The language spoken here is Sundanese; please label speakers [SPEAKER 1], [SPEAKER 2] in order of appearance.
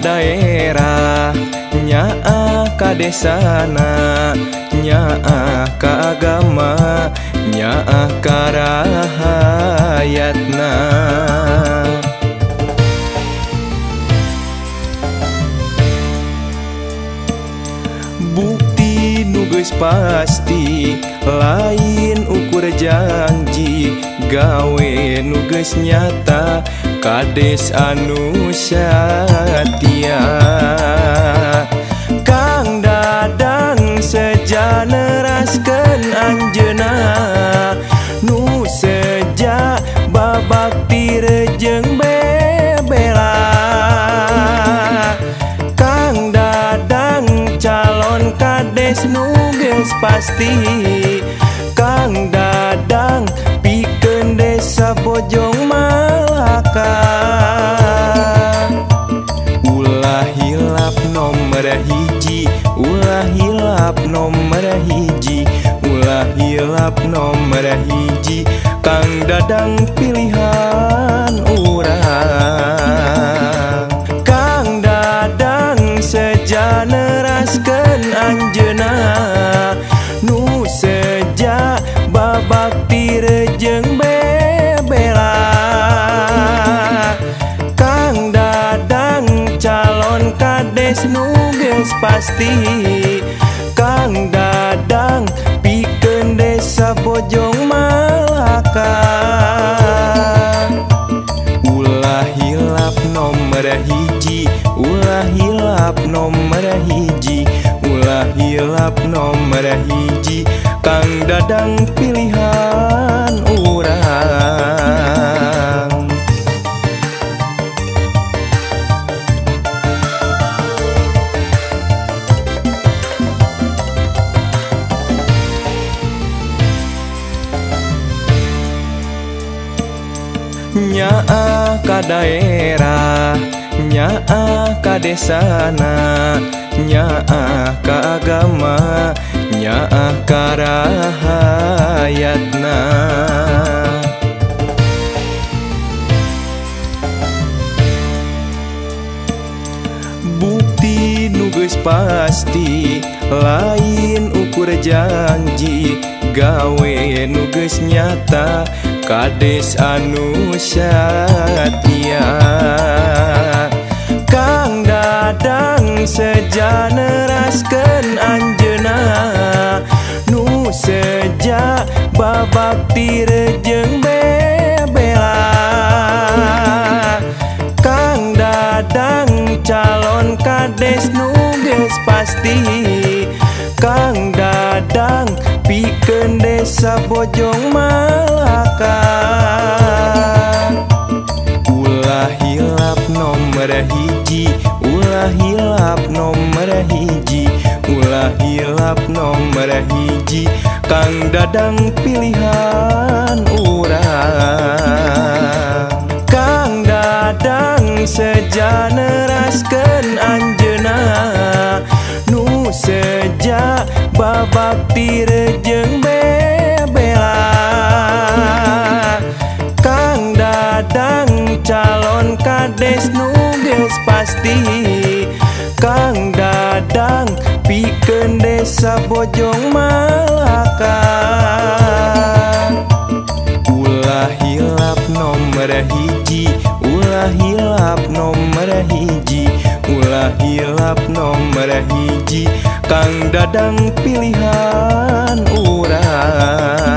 [SPEAKER 1] daerah, nyaah ka desana, nyaah ka agama, nyaah ka rahayatna. Bukti nu geus pasti lain ukur janji, gawe nu geus nyata kades anu satia. Kang Dadang sejaneraskeun anjeunna, nu seja babakti rejeung bebela. Kang Dadang calon kades nu geus pasti, Kang Dadang pikeun desa Bojong Malaka. Ulah hilap nomor hiji, ulah hilap nomor hiji, ulah hilap nomor hiji, Kang Dadang pilihan urang. Kang Dadang sejaneraskeun anjeunna, nu seja babakti rejeung bebela. Kang Dadang calon kades nu geus pasti, Kang Dadang pikeun desa Bojong Malaka. Ulah hilap nomor hiji, ulah hilap nomor hiji, ulah hilap nomor hiji, Kang Dadang pilihan urang. Nyaah ka daerah, nyaah ka desana, nyaah ka agama, nyaah ka rahayatna. Bukti nu geus pasti lain ukur janji, gawe nu geus nyata kades anu satia. Kang Dadang sejaneraskeun anjeunna, nu seja babakti rejeung bebela. Kang Dadang calon kades nu geus pasti, Kang Dadang pikeun desa Bojong Malaka. Ulah hilap nomor hiji, ulah hilap nomor hiji, ulah hilap nomor hiji, Kang Dadang pilihan urang. Kang Dadang sejaneraskeun anjeunna, nu seja babakti rejeung bebela. Kang Dadang calon kades nu geus pasti, Kang Dadang pikeun desa Bojong Malaka. Ulah hilap nomor hiji, ulah hilap nomor hiji, ulah hilap nomor hiji, Kang Dadang pilihan urang.